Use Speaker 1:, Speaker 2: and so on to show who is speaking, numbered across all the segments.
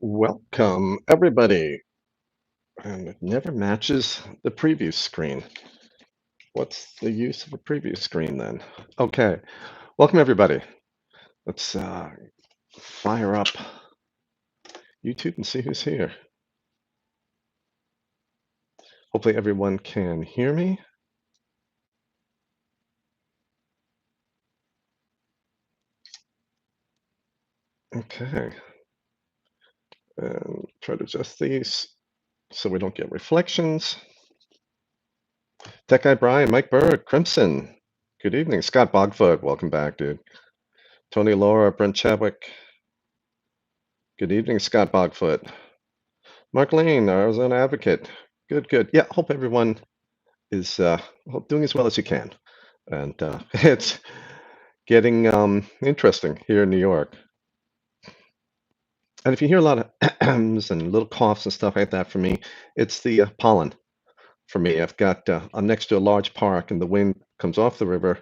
Speaker 1: Welcome, everybody. And it never matches the preview screen. What's the use of a preview screen then? Okay, welcome, everybody. Let's fire up YouTube and see who's here. Hopefully, everyone can hear me. Okay, and try to adjust these so we don't get reflections. Tech Guy Brian, Mike Berg, Crimson. Good evening. Scott Bogfoot, welcome back, dude. Tony Laura, Brent Chadwick. Good evening, Scott Bogfoot. Mark Lane, Arizona Advocate. Good, good. Yeah, hope everyone is doing as well as you can. And it's getting interesting here in New York. And if you hear a lot of ahs and little coughs and stuff like that from me, it's the pollen for me. I'm next to a large park, and the wind comes off the river,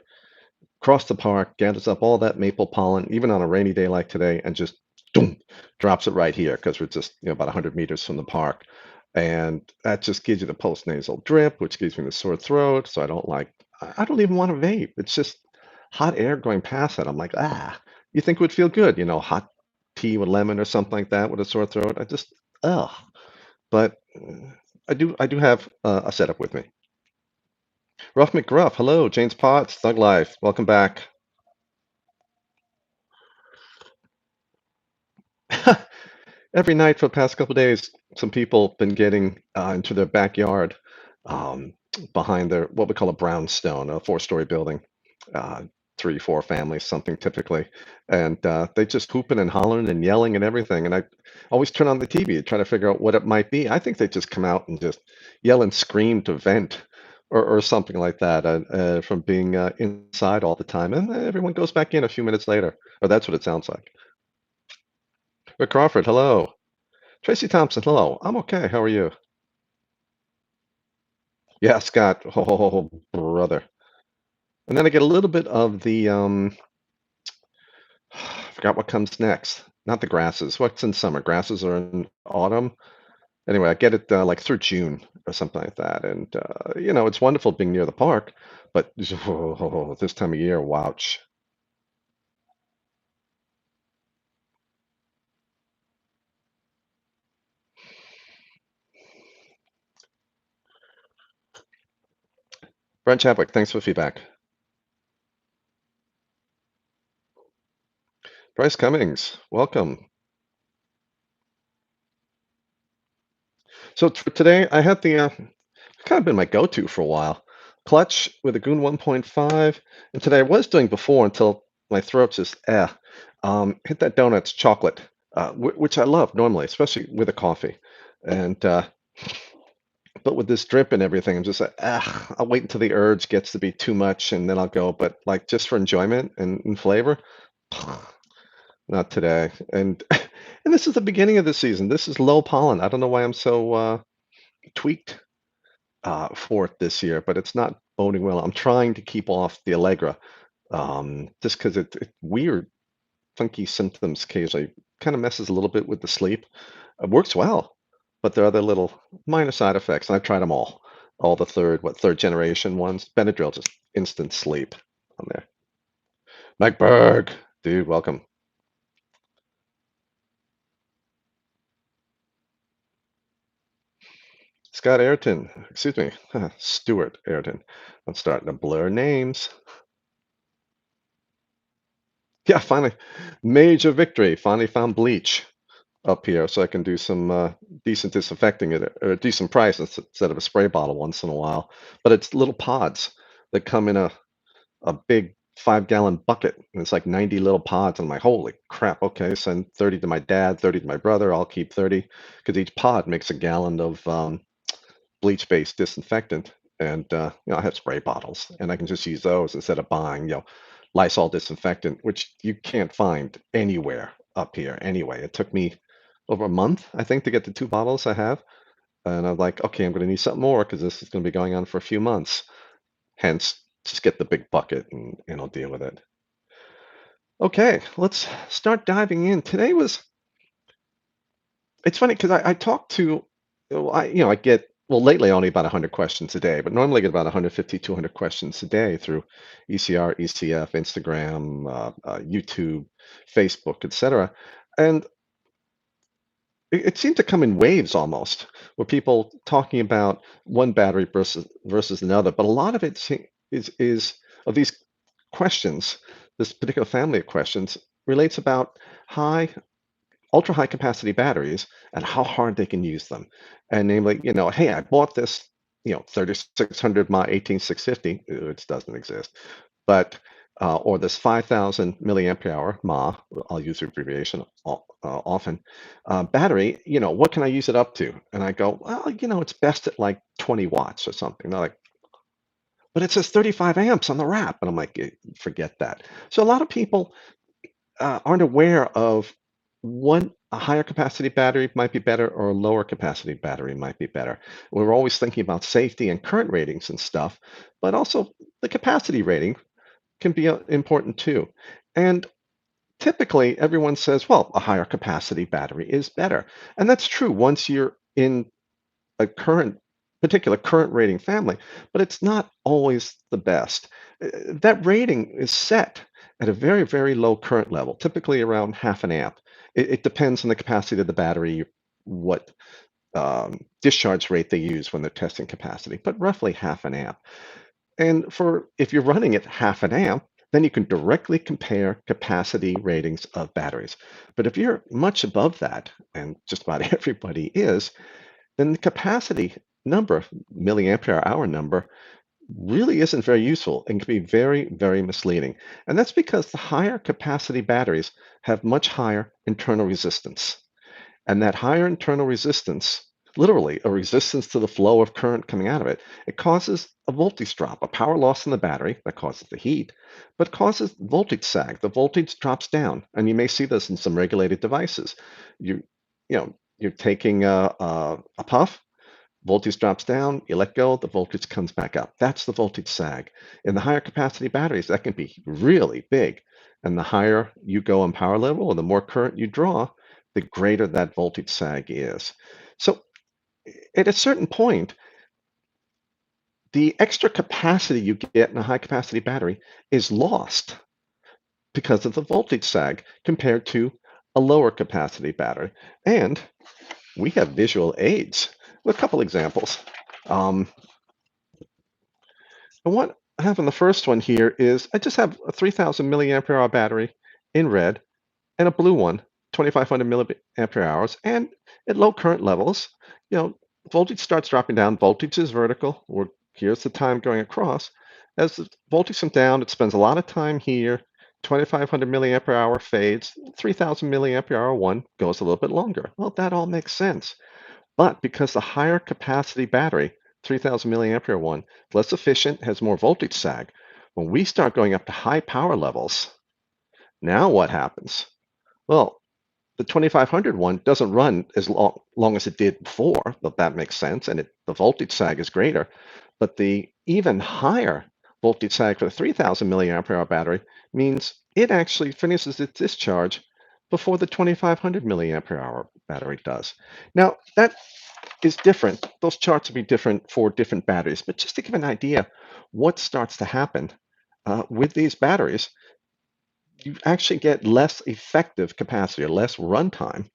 Speaker 1: across the park, gathers up all that maple pollen, even on a rainy day like today, and just boom, drops it right here because we're just about 100 meters from the park. And that just gives you the postnasal drip, which gives me the sore throat. So I don't even want to vape. It's just hot air going past it. I'm like, you think it would feel good, hot tea with lemon or something like that with a sore throat. Ugh. But I do have a setup with me. Ruff McGruff, hello. James Potts, Thug Life, welcome back. Every night for the past couple of days, some people have been getting into their backyard um, behind their what we call a brownstone, a four-story building, uh, three, four families, something typically, and they just hooping and hollering and yelling and everything. And I always turn on the TV to try to figure out what it might be. I think they just come out and just yell and scream to vent. Or something like that from being inside all the time. And everyone goes back in a few minutes later. Or that's what it sounds like. Rick Crawford, hello. Tracy Thompson, hello. I'm okay. How are you? Yeah, Scott. Oh, brother. And then I get a little bit of the I forgot what comes next. Not the grasses. What's in summer? Grasses are in autumn. Anyway, I get it like through June or something like that. And it's wonderful being near the park, but this time of year, wouch. Brent Chadwick, thanks for the feedback. Bryce Cummings, welcome. So today I had the kind of been my go-to for a while. Clutch with a Goon 1.5, and today I was doing before until my throat just hit that donuts chocolate, which I love normally, especially with a coffee. And but with this drip and everything, I'm just like, I'll wait until the urge gets to be too much, and then I'll go. But like just for enjoyment and flavor, not today. And and this is the beginning of the season. This is low pollen. I don't know why I'm so tweaked for it this year, but it's not boding well. I'm trying to keep off the Allegra just because it's weird, funky symptoms occasionally. Kind of messes a little bit with the sleep. It works well, but there are other little minor side effects, and I've tried them all the third generation ones. Benadryl, just instant sleep on there. Mike Berg, dude, welcome. Scott Ayrton, excuse me, Stuart Ayrton. I'm starting to blur names. Yeah, finally, major victory. Finally found bleach up here, so I can do some decent disinfecting at a decent price instead of a spray bottle once in a while. But it's little pods that come in a big 5-gallon bucket, and it's like 90 little pods. And I'm like, holy crap! Okay, send 30 to my dad, 30 to my brother. I'll keep 30 because each pod makes a gallon of bleach-based disinfectant. And I have spray bottles, and I can just use those instead of buying Lysol disinfectant, which you can't find anywhere up here anyway. It took me over a month, I think, to get the 2 bottles I have. And I'm like, okay, I'm going to need something more because this is going to be going on for a few months. Hence, just get the big bucket and I'll deal with it. Okay, let's start diving in. Today was It's funny because I talk to, I get, well, lately only about 100 questions a day, but normally I get about 150, 200 questions a day through ECR, ECF, Instagram, YouTube, Facebook, etc. And it seemed to come in waves almost, where people talking about one battery versus another. But a lot of it is of these questions, this particular family of questions relates about high ultra high capacity batteries and how hard they can use them. And namely, hey, I bought this, 3600 mAh 18650, which doesn't exist, but or this 5000 milliampere hour mAh, I'll use the abbreviation often, battery, what can I use it up to? And I go, well, it's best at like 20 watts or something. They're like, but it says 35 amps on the wrap. And I'm like, forget that. So a lot of people aren't aware of when a higher capacity battery might be better or a lower capacity battery might be better. We're always thinking about safety and current ratings and stuff, but also the capacity rating can be important too. And typically, everyone says, well, a higher capacity battery is better. And that's true once you're in a particular current rating family, but it's not always the best. That rating is set at a very, very low current level, typically around half an amp. It depends on the capacity of the battery, what discharge rate they use when they're testing capacity, but roughly half an amp. And if you're running at half an amp, then you can directly compare capacity ratings of batteries. But if you're much above that, and just about everybody is, then the capacity number, milliampere hour number, really isn't very useful and can be very, very misleading. And that's because the higher capacity batteries have much higher internal resistance. And that higher internal resistance, literally a resistance to the flow of current coming out of it, it causes a voltage drop, a power loss in the battery that causes the heat, but causes voltage sag. The voltage drops down, and you may see this in some regulated devices. You're taking a puff, voltage drops down, you let go, the voltage comes back up. That's the voltage sag. In the higher capacity batteries, that can be really big. And the higher you go in power level, or the more current you draw, the greater that voltage sag is. So at a certain point, the extra capacity you get in a high capacity battery is lost because of the voltage sag compared to a lower capacity battery. And we have visual aids with a couple examples. Um, And what I have in the first one here is I just have a 3000 milliampere hour battery in red and a blue one, 2500 milliampere hours. And at low current levels, you know, voltage starts dropping down. Voltage is vertical. Here's the time going across. As the voltage comes down, it spends a lot of time here. 2500 milliampere hour fades. 3000 milliampere hour one goes a little bit longer. Well, that all makes sense. But because the higher capacity battery, 3000 milliampere one, is less efficient, has more voltage sag, when we start going up to high power levels, now what happens? Well, the 2500 one doesn't run as long as it did before, but that makes sense, and the voltage sag is greater. But the even higher voltage sag for the 3000 milliampere hour battery means it actually finishes its discharge before the 2500 milliampere hour battery does. Now, that is different. Those charts will be different for different batteries, but just to give an idea what starts to happen with these batteries, you actually get less effective capacity or less runtime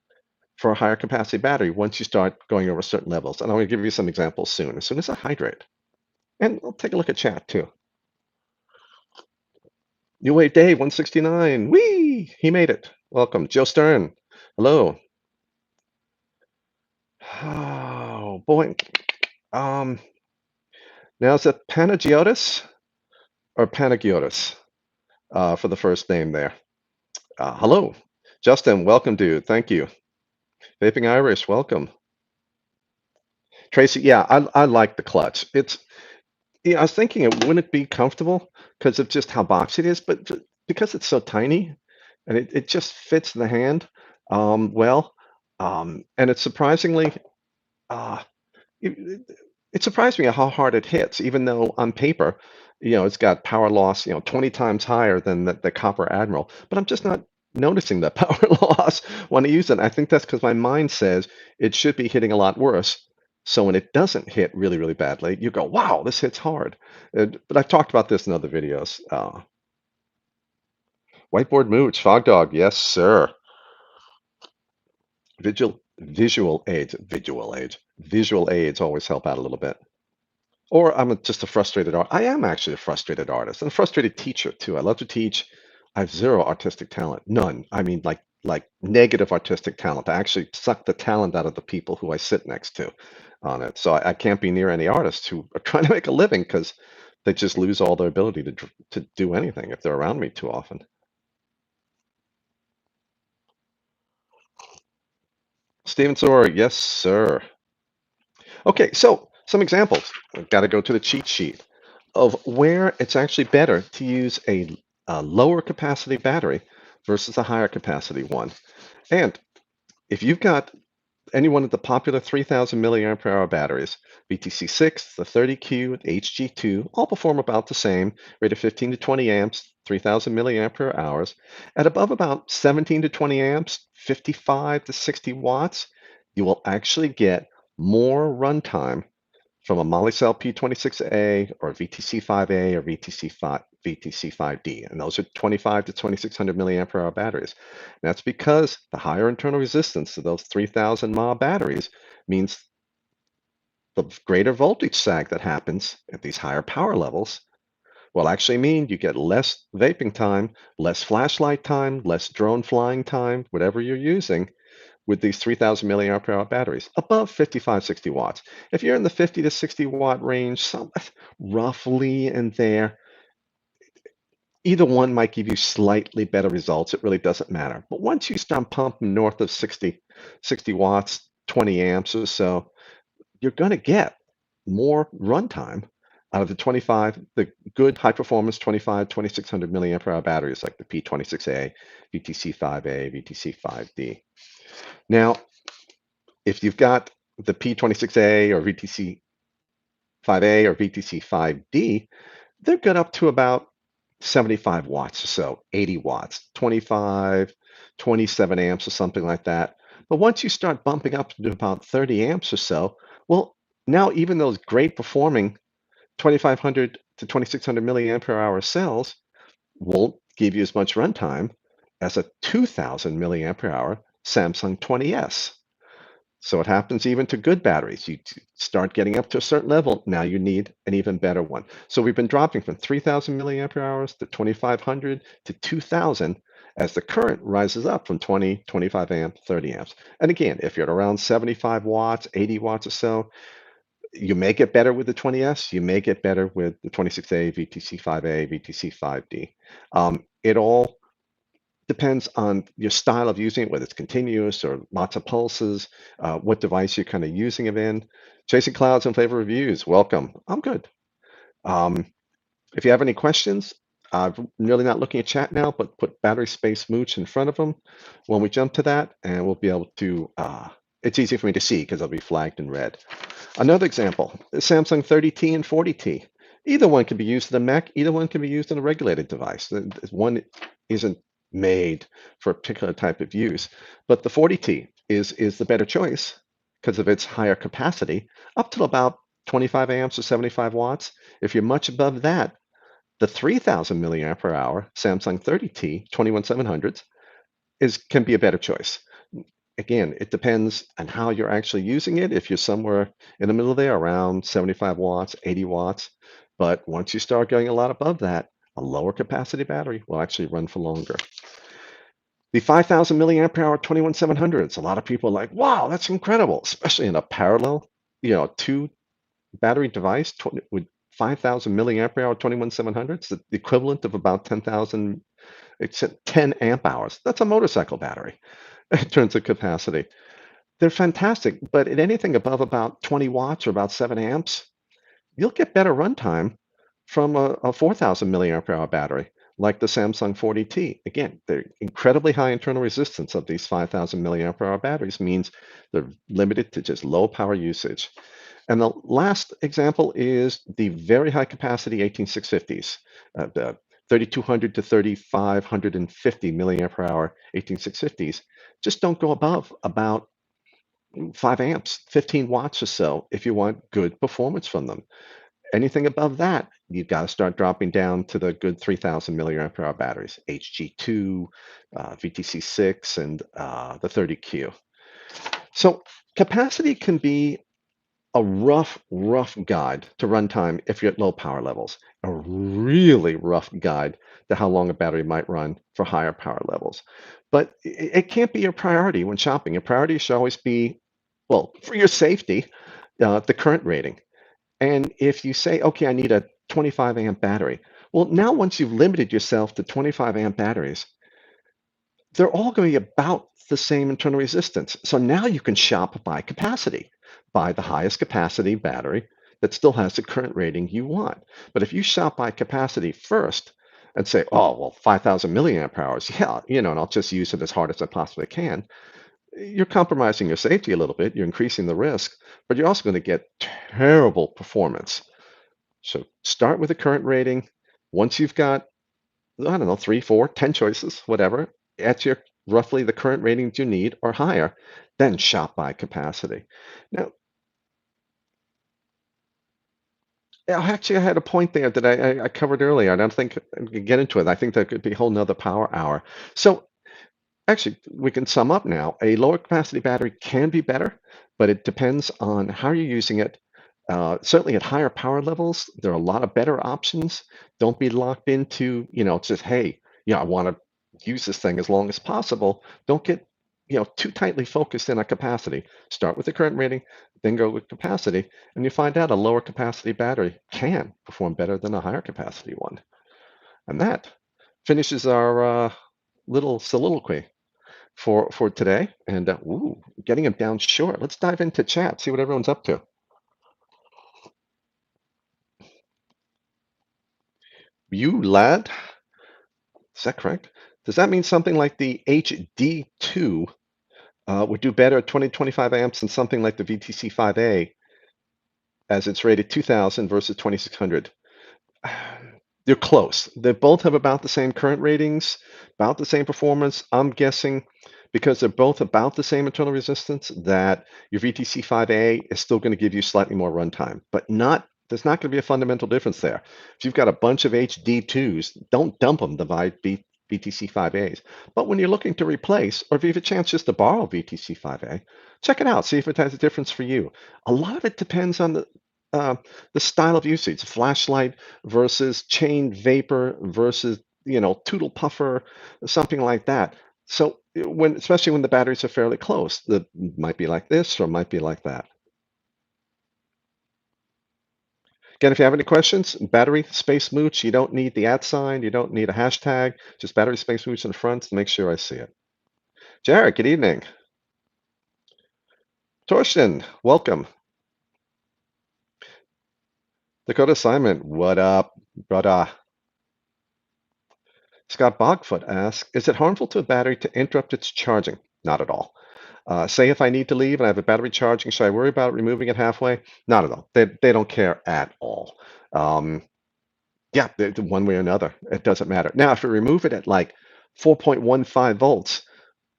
Speaker 1: for a higher capacity battery once you start going over certain levels. And I'm going to give you some examples soon, as soon as I hydrate. And we'll take a look at chat too. New Wave Dave 169. Whee! He made it. Welcome. Joe Stern. Hello. Oh boy. Um, Now is it Panagiotis or Panagiotis for the first name there? Hello. Justin, welcome, dude. Thank you. Vaping Irish, welcome. Tracy, yeah, I like the clutch. I was thinking it wouldn't be comfortable because of just how boxy it is, but because it's so tiny and it just fits the hand well. And it's surprisingly, uh, it, it surprised me how hard it hits, even though on paper, it's got power loss, 20 times higher than the Copper Admiral. But I'm just not noticing the power loss when I use it. I think that's because my mind says it should be hitting a lot worse. So when it doesn't hit really, really badly, you go, wow, this hits hard. But I've talked about this in other videos. Whiteboard Mooch, Fog Dog, yes, sir. Visual aids always help out a little bit. Or just a frustrated art. I am actually a frustrated artist and a frustrated teacher too. I love to teach. I have zero artistic talent, none. I mean, like negative artistic talent. I actually suck the talent out of the people who I sit next to on it. So I can't be near any artists who are trying to make a living because they just lose all their ability to do anything if they're around me too often. Steven Soror, yes, sir. Okay, so some examples. I've got to go to the cheat sheet of where it's actually better to use a lower capacity battery versus a higher capacity one. And if you've got any one of the popular 3000 milliamp hour batteries, BTC6, the 30Q, the HG2, all perform about the same, rate of 15 to 20 amps, 3000 milliampere hours. At above about 17 to 20 amps, 55 to 60 watts, you will actually get more runtime from a Molicel P26A or VTC5A or VTC5D. And those are 25 to 2600 milliampere hour batteries. And that's because the higher internal resistance of those 3000 mAh batteries means the greater voltage sag that happens at these higher power levels will actually mean you get less vaping time, less flashlight time, less drone flying time, whatever you're using, with these 3000 milliamp hour batteries above 55, 60 watts. If you're in the 50 to 60 watt range, roughly in there, either one might give you slightly better results. It really doesn't matter. But once you start pumping north of 60 watts, 20 amps or so, you're going to get more runtime out of the good high performance 25, 2600 milliamp hour batteries like the P26A, VTC5A, VTC5D. Now, if you've got the P26A or VTC5A or VTC5D, they're good up to about 75 watts or so, 80 watts, 25, 27 amps or something like that. But once you start bumping up to about 30 amps or so, well, now even those great performing 2500 to 2600 milliampere hour cells won't give you as much runtime as a 2000 milliampere hour Samsung 20S. So it happens even to good batteries. You start getting up to a certain level, now you need an even better one. So we've been dropping from 3000 milliampere hours to 2500 to 2000 as the current rises up from 20, 25 amp, 30 amps. And again, if you're at around 75 watts, 80 watts or so, you may get better with the 20S, you may get better with the 26A, VTC5A, VTC5D. It all depends on your style of using it, whether it's continuous or lots of pulses, what device you're kind of using it in. Chasing Clouds and Flavor Reviews, welcome. I'm good. Um, if you have any questions, I'm really not looking at chat now, but put battery space Mooch in front of them when we jump to that, and we'll be able to, it's easy for me to see because it'll be flagged in red. Another example, the Samsung 30T and 40T. Either one can be used in a mech, either one can be used in a regulated device. One isn't made for a particular type of use, but the 40T is the better choice because of its higher capacity, up to about 25 amps or 75 watts. If you're much above that, the 3000 milliampere hour Samsung 30T 21700s can be a better choice. Again, it depends on how you're actually using it. If you're somewhere in the middle there, around 75 watts, 80 watts, but once you start going a lot above that, a lower capacity battery will actually run for longer. The 5000 milliampere hour 21700s, a lot of people are like, wow, that's incredible, especially in a parallel, two battery device with 5000 milliampere hour 21700s, the equivalent of about 10,000, it's 10 amp hours. That's a motorcycle battery in terms of capacity. They're fantastic, but at anything above about 20 watts or about 7 amps, you'll get better runtime from a 4000 milliampere hour battery like the Samsung 40T. Again, the incredibly high internal resistance of these 5000 milliampere hour batteries means they're limited to just low power usage. And the last example is the very high capacity 18650s, the 3200 to 3550 milliamp per hour 18650s. Just don't go above about 5 amps, 15 watts or so if you want good performance from them. Anything above that, you've got to start dropping down to the good 3000 milliamp per hour batteries, HG2, VTC6, and the 30Q. So capacity can be a rough guide to runtime if you're at low power levels, a really rough guide to how long a battery might run for higher power levels. But it can't be your priority when shopping. Your priority should always be, well, for your safety, the current rating. And if you say, okay, I need a 25 amp battery, well, now once you've limited yourself to 25 amp batteries, they're all going to be about the same internal resistance. So now you can shop by capacity, buy the highest capacity battery that still has the current rating you want. But if you shop by capacity first and say, oh, well, 5,000 milliamp hours, yeah, and I'll just use it as hard as I possibly can, you're compromising your safety a little bit, you're increasing the risk, but you're also going to get terrible performance. So start with the current rating. Once you've got, I don't know, 3, 4, 10 choices, whatever, at your roughly the current ratings you need or higher, then shop by capacity. Now, actually, I had a point there that I covered earlier. I don't think I can get into it. I think that could be a whole nother power hour. So actually, we can sum up now. A lower capacity battery can be better, but it depends on how you're using it. Certainly at higher power levels, there are a lot of better options. Don't be locked into, just, hey, yeah, I want to use this thing as long as possible. Don't get, too tightly focused in on capacity. Start with the current rating, then go with capacity, and you find out a lower capacity battery can perform better than a higher capacity one. And that finishes our little soliloquy for today. And getting them down short. Let's dive into chat, see what everyone's up to. You lad, is that correct? Does that mean something like the HD2 would do better at 2025 amps than something like the VTC5A as it's rated 2000 versus 2600? They're close. They both have about the same current ratings, about the same performance. I'm guessing because they're both about the same internal resistance that your VTC5A is still going to give you slightly more runtime, but there's not going to be a fundamental difference there. If you've got a bunch of HD2s, don't dump them to buy VTC5As. But when you're looking to replace, or if you have a chance just to borrow VTC5A, check it out. See if it has a difference for you. A lot of it depends on the style of usage, flashlight versus chain vapor versus tootle puffer, something like that. So especially when the batteries are fairly close, that might be like this or might be like that. Again, if you have any questions, battery space mooch, you don't need the @sign, you don't need a hashtag, just battery space mooch in the front to make sure I see it. Jared, good evening. Torsten, welcome. Dakota Simon, what up, brother? Scott Bogfoot asks, is it harmful to a battery to interrupt its charging? Not at all. Say if I need to leave and I have a battery charging, should I worry about removing it halfway? Not at all. They don't care at all. Um, yeah, one way or another, it doesn't matter. Now, if you remove it at like 4.15 volts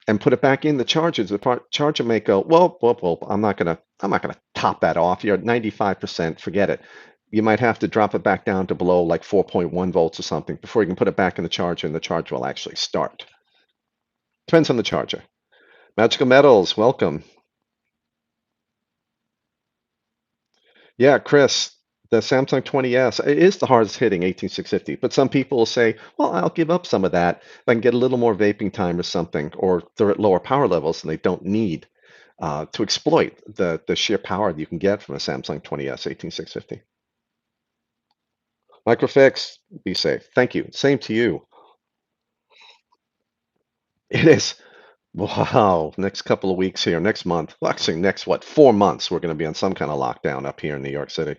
Speaker 1: and put it back in the charger, charger may go, well, I'm not gonna top that off. You're at 95%, forget it. You might have to drop it back down to below like 4.1 volts or something before you can put it back in the charger and the charger will actually start. Depends on the charger. Magical Metals, welcome. Yeah, Chris, the Samsung 20S it is the hardest hitting 18650, but some people will say, well, I'll give up some of that if I can get a little more vaping time or something, or they're at lower power levels and they don't need to exploit the sheer power that you can get from a Samsung 20S 18650. Microfix, be safe. Thank you. Same to you. It is. Wow. Next couple of weeks here, next month. Well, actually, next what? 4 months, we're going to be on some kind of lockdown up here in New York City.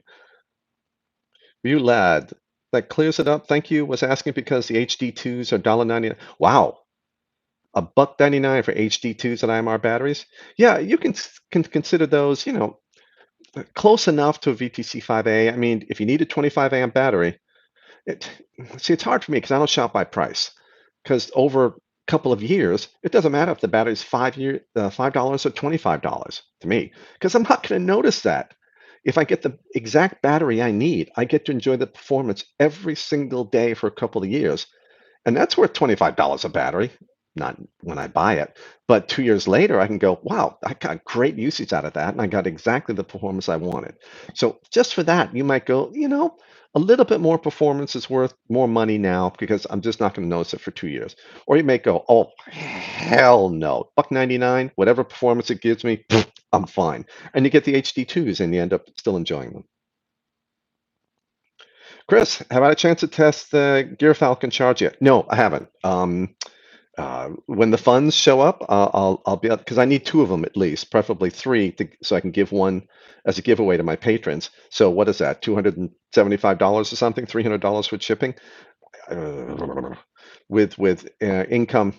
Speaker 1: You lad, that clears it up. Thank you. Was asking because the HD2s are $1.99. Wow, $1.99 for HD2s at IMR batteries. Yeah, you can consider those, close enough to a VTC5A. I mean, if you need a 25 amp battery, It see, it's hard for me because I don't shop by price. Because over a couple of years, it doesn't matter if the battery's $5 or $25 to me, because I'm not going to notice that. If I get the exact battery I need, I get to enjoy the performance every single day for a couple of years. And that's worth $25 a battery, not when I buy it. But 2 years later, I can go, wow, I got great usage out of that. And I got exactly the performance I wanted. So just for that, you might go, a little bit more performance is worth more money now because I'm just not going to notice it for 2 years. Or you may go, oh, hell no. $1.99, whatever performance it gives me, I'm fine. And you get the HD2s and you end up still enjoying them. Chris, have I had a chance to test the Gear Falcon charge yet? No, I haven't. When the funds show up, I'll be because I need two of them at least, preferably three, so I can give one as a giveaway to my patrons. So what is that? $275 or something? $300 with shipping? With income,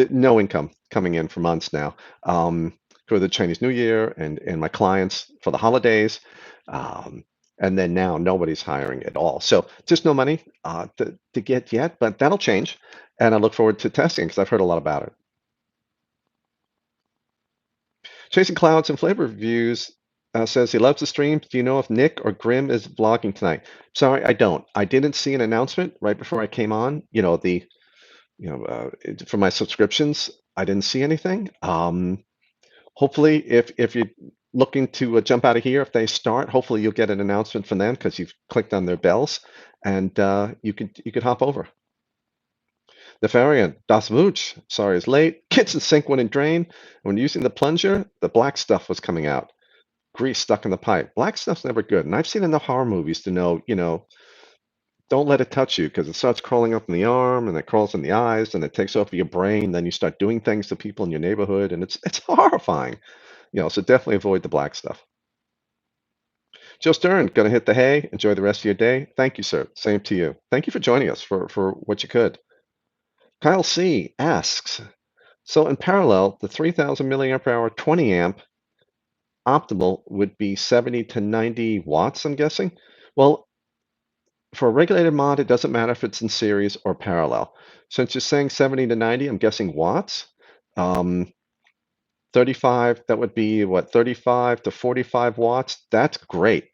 Speaker 1: no income coming in for months now, for the Chinese New Year and my clients for the holidays. Um, and then now nobody's hiring at all. So just no money to get yet, but that'll change. And I look forward to testing because I've heard a lot about it. Chasing Clouds and Flavor Reviews says he loves the stream. Do you know if Nick or Grim is vlogging tonight? Sorry, I don't. I didn't see an announcement right before I came on. For my subscriptions, I didn't see anything. Hopefully, if you're looking to jump out of here, if they start, hopefully you'll get an announcement from them because you've clicked on their bells, and you could hop over. The variant, Das Mooch, sorry, is late. Kitchen sink wouldn't drain. When using the plunger, the black stuff was coming out. Grease stuck in the pipe. Black stuff's never good, and I've seen enough horror movies to know, don't let it touch you because it starts crawling up in the arm and it crawls in the eyes and it takes over your brain. Then you start doing things to people in your neighborhood and it's horrifying. So definitely avoid the black stuff. Joe Stern, gonna hit the hay. Enjoy the rest of your day. Thank you, sir. Same to you. Thank you for joining us for what you could. Kyle C asks, so in parallel, the 3000 milliamp hour 20 amp optimal would be 70 to 90 watts, I'm guessing. Well, for a regulated mod, it doesn't matter if it's in series or parallel. Since you're saying 70 to 90, I'm guessing watts. 35, that would be what, 35 to 45 watts. That's great.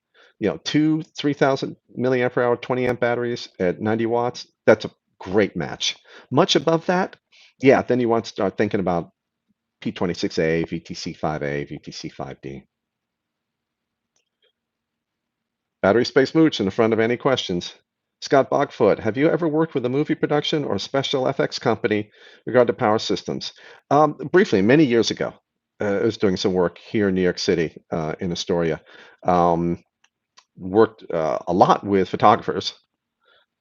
Speaker 1: Two 3000 milliamp hour 20 amp batteries at 90 watts. That's a great match. Much above that, yeah, then you want to start thinking about P26A, VTC5A, VTC5D. Battery Space Mooch in the front of any questions. Scott Bogfoot, have you ever worked with a movie production or special FX company regard to power systems? Briefly, many years ago, I was doing some work here in New York City, in Astoria. Um, Worked a lot with photographers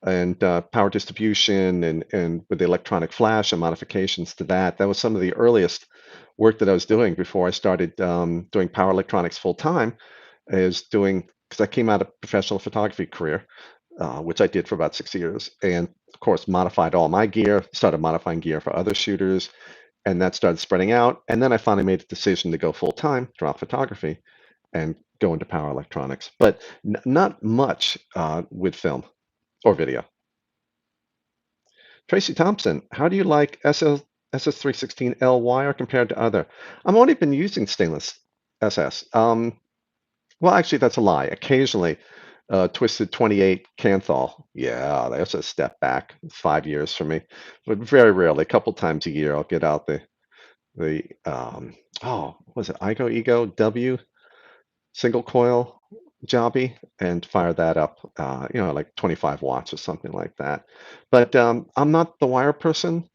Speaker 1: and power distribution and with the electronic flash and modifications to that. That was some of the earliest work that I was doing before I started doing power electronics full time. Is doing because I came out of professional photography career, which I did for about 6 years, and of course modified all my gear, started modifying gear for other shooters, and that started spreading out. And then I finally made the decision to go full time, drop photography, and go into power electronics, but not much with film or video. Tracy Thompson, how do you like SS316L wire compared to other? I've only been using stainless SS. Well, actually, that's a lie. Occasionally, Twisted 28 Canthal. Yeah, that's a step back. It's 5 years for me, but very rarely. A couple times a year, I'll get out the what was it Ego W single coil jobby and fire that up. Like 25 watts or something like that. But I'm not the wire person.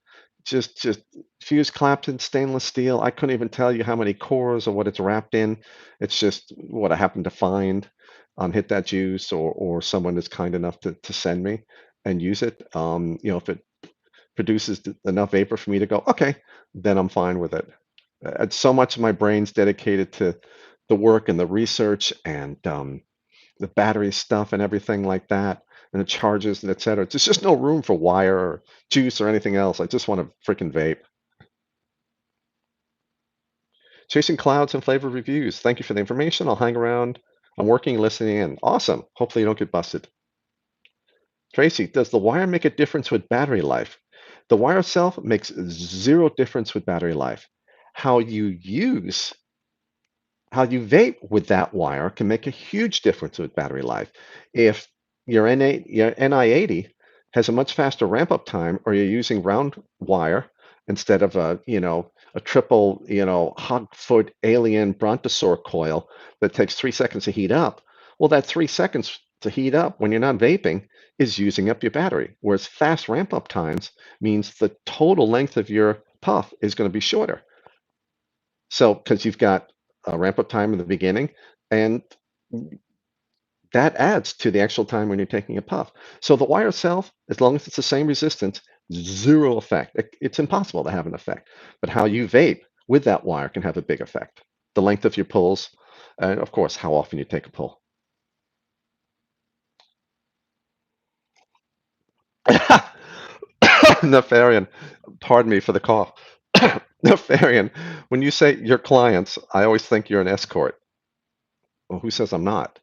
Speaker 1: Just fused Clapton stainless steel. I couldn't even tell you how many cores or what it's wrapped in. It's just what I happen to find on Hit That Juice or someone is kind enough to send me and use it. If it produces enough vapor for me to go, okay, then I'm fine with it. So much of my brain's dedicated to the work and the research and the battery stuff and everything like that, and the charges and et cetera. There's just no room for wire or juice or anything else. I just want to freaking vape. Chasing Clouds and Flavor Reviews. Thank you for the information. I'll hang around. I'm working, listening in. Awesome. Hopefully you don't get busted. Tracy, does the wire make a difference with battery life? The wire itself makes zero difference with battery life. How you use how you vape with that wire can make a huge difference with battery life. If your NI80 has a much faster ramp up time, or you're using round wire instead of a triple, hog foot alien brontosaur coil that takes 3 seconds to heat up, well, that 3 seconds to heat up when you're not vaping is using up your battery. Whereas fast ramp up times means the total length of your puff is going to be shorter. So, because you've got a ramp up time in the beginning, and that adds to the actual time when you're taking a puff. So the wire itself, as long as it's the same resistance, zero effect. It's impossible to have an effect. But how you vape with that wire can have a big effect. The length of your pulls, and of course, how often you take a pull. Nefarian, pardon me for the cough. Nefarian, when you say your clients, I always think you're an escort. Well, who says I'm not?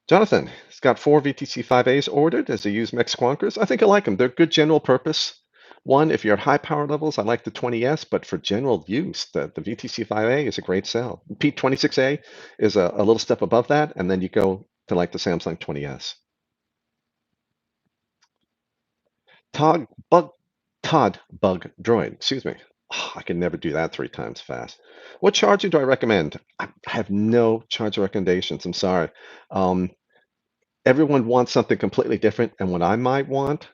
Speaker 1: Jonathan, he's got 4 VTC 5As ordered as the used mech squonkers. I think I like them. They're good general purpose. One, if you're at high power levels, I like the 20S, but for general use, the VTC 5A is a great sell. P26A is a little step above that, and then you go to like the Samsung 20S. Todd Bug Todd Bug Droid, excuse me. I can never do that 3 times fast. What charger do I recommend? I have no charger recommendations. I'm sorry. Um, Everyone wants something completely different, and what I might want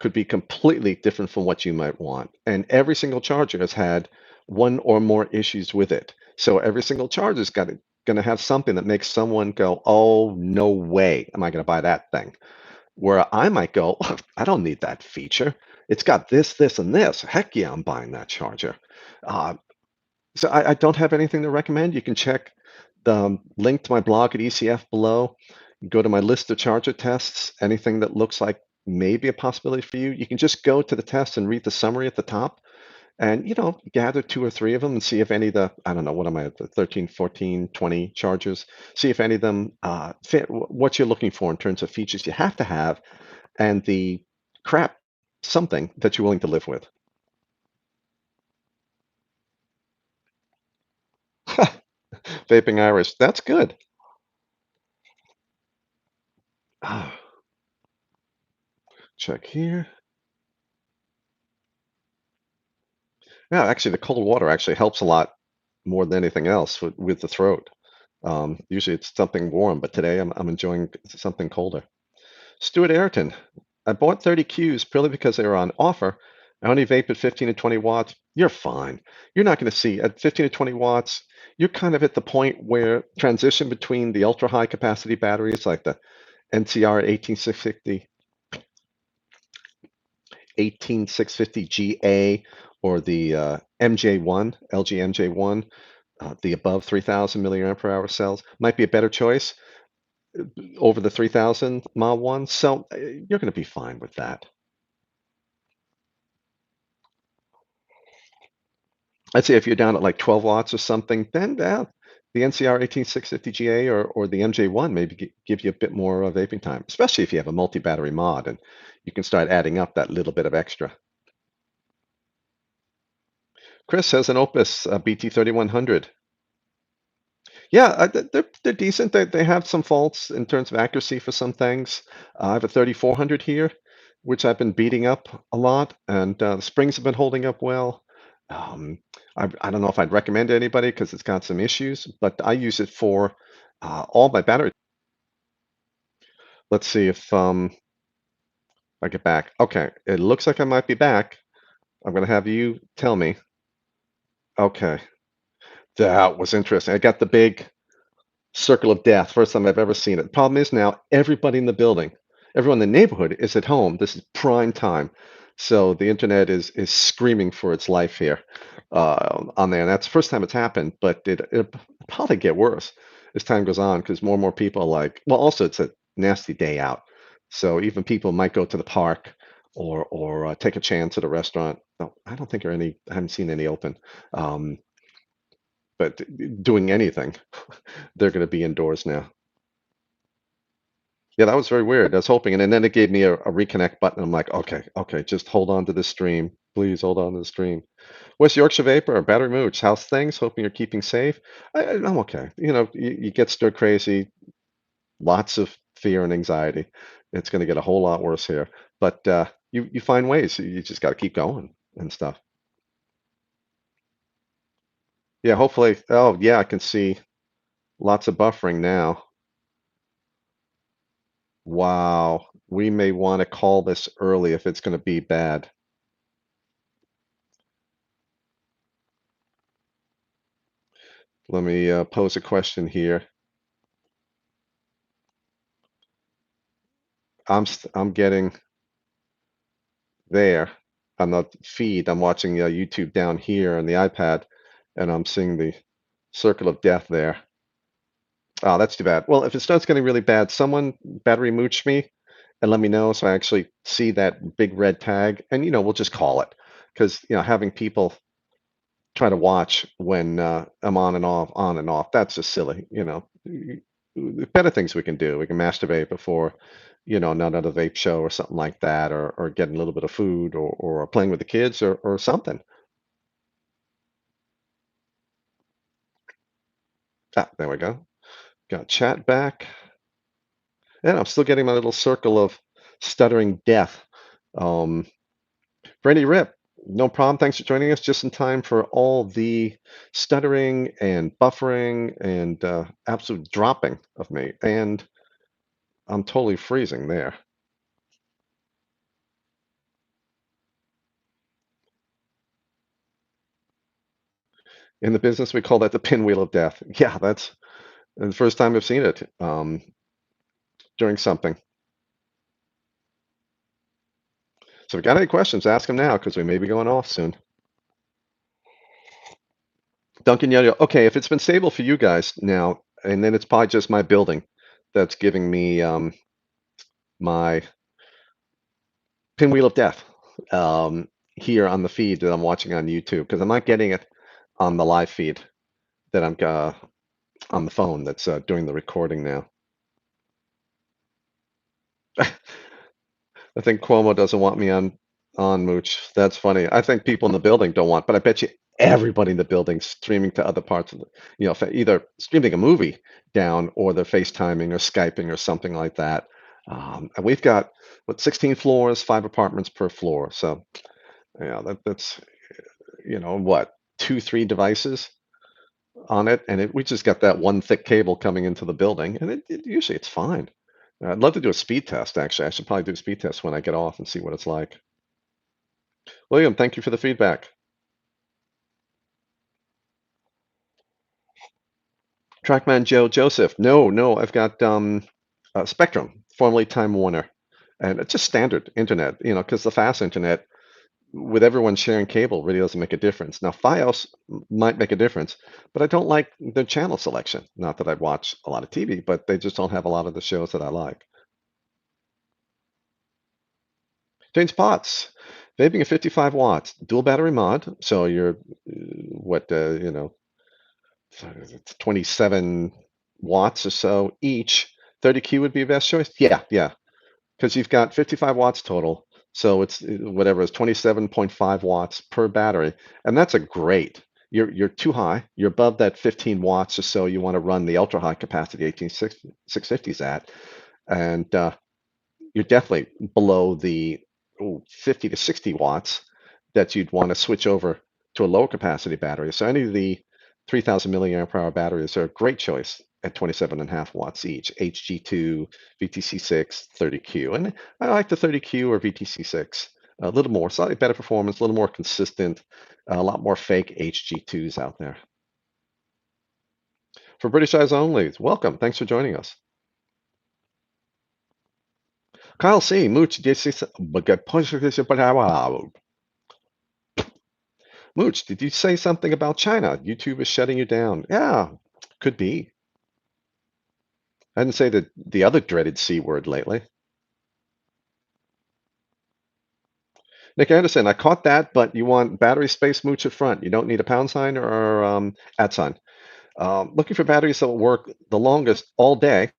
Speaker 1: could be completely different from what you might want. And every single charger has had one or more issues with it. So every single charger's going to have something that makes someone go, "Oh, no way, am I going to buy that thing?" Where I might go, "I don't need that feature. It's got this, this, and this. Heck yeah, I'm buying that charger." Uh, so I don't have anything to recommend. You can check the link to my blog at ECF below. Go to my list of charger tests. Anything that looks like maybe a possibility for you, you can just go to the test and read the summary at the top, and gather 2 or 3 of them and see if any of the, I don't know, what am I at, the 13, 14, 20 chargers, see if any of them fit what you're looking for in terms of features you have to have, and the crap something that you're willing to live with. Vaping Irish, that's good. Ah, check here. Yeah, actually, the cold water actually helps a lot more than anything else with the throat. Usually it's something warm, but today I'm enjoying something colder. Stuart Ayrton, I bought 30 Qs purely because they were on offer. I only vape at 15 to 20 watts. You're fine. You're not going to see at 15 to 20 watts. You're kind of at the point where transition between the ultra high capacity batteries like the NCR 18650GA or the MJ1, LG MJ1, the above 3000 milliampere hour cells might be a better choice over the 3000 mAh one. So you're going to be fine with that. I'd say if you're down at like 12 watts or something, then the NCR 18650GA or the MJ1 maybe give you a bit more vaping time, especially if you have a multi-battery mod and you can start adding up that little bit of extra. Chris has an Opus BT3100. Yeah, they're decent. They have some faults in terms of accuracy for some things. I have a 3400 here, which I've been beating up a lot, and the springs have been holding up well. Um, I don't know if I'd recommend it to anybody because it's got some issues, but I use it for all my battery. Let's see if I get back. Okay, it looks like I might be back. I'm going to have you tell me. Okay, that was interesting. I got the big circle of death. First time I've ever seen it. Problem is now everybody in the building, everyone in the neighborhood is at home. This is prime time. So the internet is screaming for its life here on there. And that's the first time it's happened, but it'll probably get worse as time goes on because more and more people are like, well, also it's a nasty day out. So even people might go to the park or take a chance at a restaurant. No, I don't think there are any, I haven't seen any open. But doing anything, they're going to be indoors now. Yeah, that was very weird. I was hoping, and then it gave me a reconnect button. I'm like, okay, okay, just hold on to the stream. Please hold on to the stream. West Yorkshire Vapor, Battery Mooch. How's things? Hoping you're keeping safe. I'm okay. You get stir crazy, lots of fear and anxiety. It's going to get a whole lot worse here. But you find ways. You just got to keep going and stuff. Yeah, hopefully. Oh, yeah, I can see lots of buffering now. Wow. We may want to call this early if it's going to be bad. Let me pose a question here. I'm getting there on the feed. I'm watching YouTube down here on the iPad, and I'm seeing the circle of death there. Oh, that's too bad. Well, if it starts getting really bad, someone battery mooch me and let me know so I actually see that big red tag, and we'll just call it because having people try to watch when I'm on and off, that's just silly. Better things we can do. We can masturbate before, another vape show or something like that, or getting a little bit of food, or playing with the kids, or something. Ah, there we go. Got chat back, and I'm still getting my little circle of stuttering death. Um, Brandy Rip, no problem. Thanks for joining us just in time for all the stuttering and buffering and absolute dropping of me. And I'm totally freezing there. In the business, we call that the pinwheel of death. Yeah, that's the first time I've seen it during something. So if you got any questions, ask them now because we may be going off soon. Duncan Yo-Yo. Okay, if it's been stable for you guys now, and then it's probably just my building that's giving me my pinwheel of death here on the feed that I'm watching on YouTube because I'm not getting it on the live feed that I'm on the phone that's doing the recording now. I think Cuomo doesn't want me on Mooch. That's funny. I think people in the building don't want, but I bet you everybody in the building streaming to other parts of the, either streaming a movie down or they're FaceTiming or Skyping or something like that. And we've got 16 floors, 5 apartments per floor. So yeah, that's what, 2, 3 devices on it, and we just got that one thick cable coming into the building, and usually it's fine. I'd love to do a speed test, actually. I should probably do a speed test when I get off and see what it's like. William, thank you for the feedback. Trackman Joe Joseph. No, no, I've got Spectrum, formerly Time Warner, and it's just standard internet. Because the fast internet with everyone sharing cable really doesn't make a difference. Now, Fios might make a difference, but I don't like the channel selection. Not that I watch a lot of TV, but they just don't have a lot of the shows that I like. James Potts, vaping at 55 watts, dual battery mod. So you're what it's 27 watts or so each. 30Q would be your best choice. Yeah, yeah, because you've got 55 watts total. So it's whatever is 27.5 watts per battery, and that's a great. You're too high. You're above that 15 watts or so. You want to run the ultra high capacity 18650s at, and you're definitely below the 50 to 60 watts that you'd want to switch over to a lower capacity battery. So any of the 3000 milliamp hour batteries are a great choice at 27.5 watts each. HG2, VTC6, 30Q. And I like the 30Q or VTC6. A little more, slightly better performance, a little more consistent, a lot more fake HG2s out there. For British Eyes Only, welcome. Thanks for joining us. Kyle C. Mooch, Mooch, did you say something about China? YouTube is shutting you down. Yeah, could be. I didn't say the other dreaded C word lately. Nick Anderson, I caught that, but you want battery space Mooch at front. You don't need a pound sign or at sign. Looking for batteries that will work the longest all day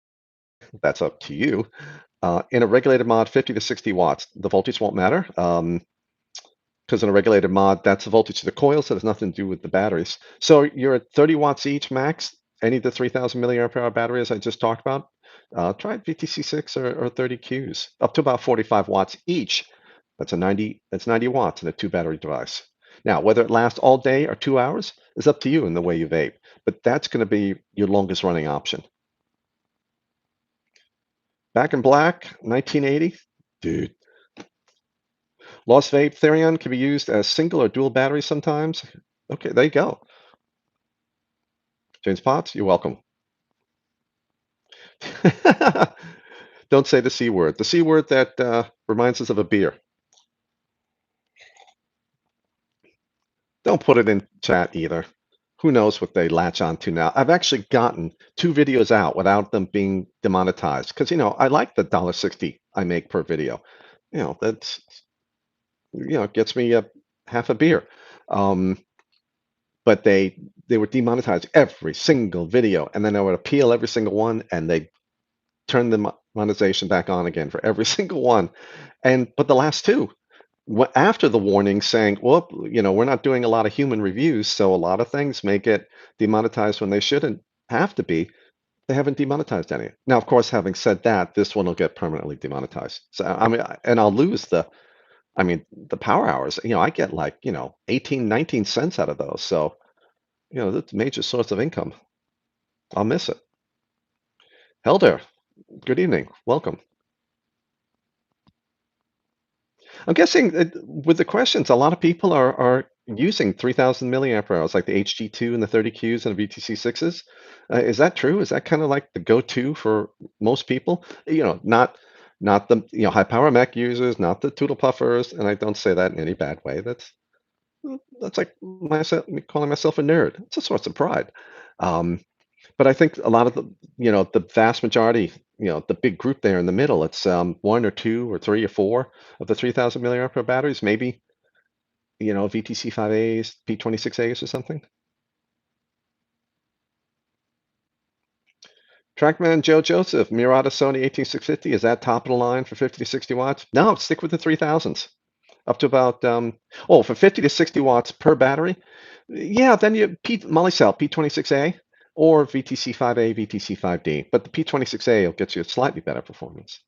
Speaker 1: That's up to you. In a regulated mod, 50 to 60 watts. The voltage won't matter. Because in a regulated mod, that's the voltage to the coil, so it has nothing to do with the batteries. So you're at 30 watts each max, any of the 3,000 milliamp hour batteries I just talked about. Try VTC6 or 30 Qs, up to about 45 watts each. That's 90 watts in a two battery device. Now, whether it lasts all day or 2 hours is up to you in the way you vape, but that's going to be your longest running option. Back in Black, 1980. Dude, Lost Vape Therion can be used as single or dual battery sometimes. Okay, there you go. James Potts, you're welcome. Don't say the C word. The C word that reminds us of a beer. Don't put it in chat either. Who knows what they latch on to now? I've actually gotten 2 videos out without them being demonetized because, I like the $1.60 I make per video. That's, it gets me a half a beer. Um, but they would demonetize every single video, and then I would appeal every single one, and they turn the monetization back on again for every single one. But the last two, after the warning saying, well, we're not doing a lot of human reviews, so a lot of things may get demonetized when they shouldn't have to be. They haven't demonetized any. Now, of course, having said that, this one will get permanently demonetized. So I mean, and I'll lose the power hours. I get like 18, 19 cents out of those. So that's a major source of income. I'll miss it. Helder, good evening. Welcome. I'm guessing that with the questions, a lot of people are using 3,000 milliamp hours, like the HG2 and the 30Qs and the VTC6s. Is that true? Is that kind of like the go-to for most people? Not the high power Mac users, not the Tootle puffers, and I don't say that in any bad way. That's like me calling myself a nerd. It's a source of pride. Um, but I think a lot of the vast majority, the big group there in the middle, it's one or two or three or four of the 3,000 milliamp hour batteries, maybe, VTC 5As, P26As or something. Trackman Joe Joseph, Murata Sony 18650, is that top of the line for 50 to 60 watts? No, stick with the 3000s. Up to about, for 50 to 60 watts per battery. Yeah, then you Molicel P26A or VTC 5A, VTC 5D. But the P26A will get you a slightly better performance.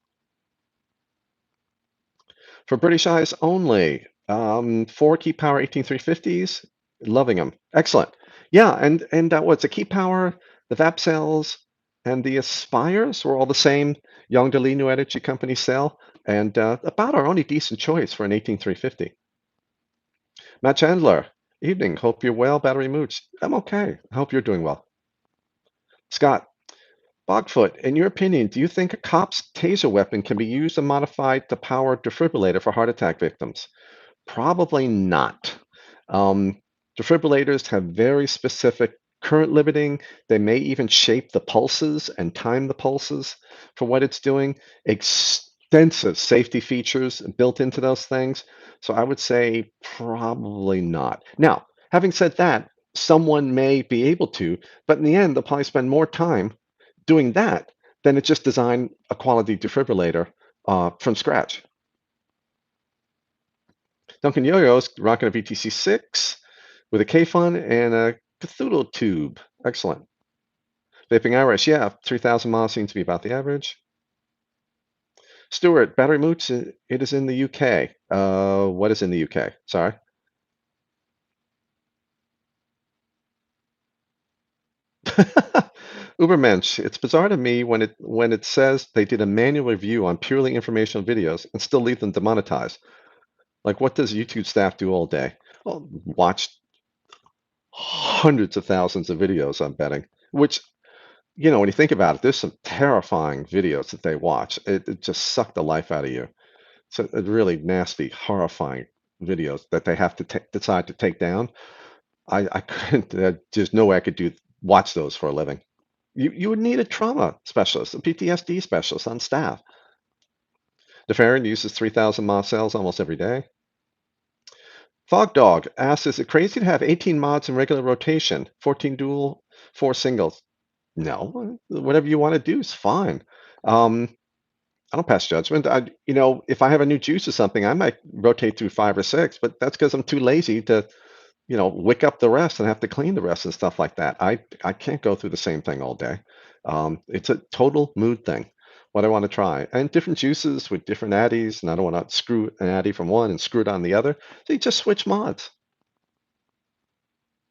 Speaker 1: For British eyes only, 4 key power 18350s, loving them. Excellent. Yeah, and what's the key power, the VapCells, and the Aspires were all the same Young Li New Energy Company cell, and about our only decent choice for an 18350. Matt Chandler, evening. Hope you're well, Battery Mooch. I'm okay. I hope you're doing well. Scott, Bogfoot, in your opinion, do you think a cop's taser weapon can be used and modified to power a defibrillator for heart attack victims? Probably not. Um, Defibrillators have very specific current limiting. They may even shape the pulses and time the pulses for what it's doing. Extensive safety features built into those things. So I would say probably not. Now, having said that, someone may be able to, but in the end, they'll probably spend more time doing that than to just design a quality defibrillator from scratch. Duncan Yo-Yo's rocking a VTC6 with a K-Fun and a Cthulhu tube. Excellent. Vaping Irish, yeah, 3,000 miles seems to be about the average. Stuart, Battery Mooch, it is in the UK. What is in the UK? Sorry. Ubermensch, it's bizarre to me when it says they did a manual review on purely informational videos and still leave them demonetized. Like, what does YouTube staff do all day? Well, watch hundreds of thousands of videos, I'm betting, which when you think about it, there's some terrifying videos that they watch. It just sucked the life out of you. So really nasty, horrifying videos that they have to decide to take down. I couldn't. There's no way I could watch those for a living. You would need a trauma specialist, a PTSD specialist on staff. DeFerrin uses 3,000 mod cells almost every day. Fog Dog asks, is it crazy to have 18 mods in regular rotation, 14 dual, 4 singles? No, whatever you want to do is fine. Um, I don't pass judgment. If I have a new juice or something, I might rotate through 5 or 6, but that's because I'm too lazy to, wick up the rest and have to clean the rest and stuff like that. I can't go through the same thing all day. It's a total mood thing, what I want to try. And different juices with different addies, and I don't want to screw an addy from one and screw it on the other. So you just switch mods.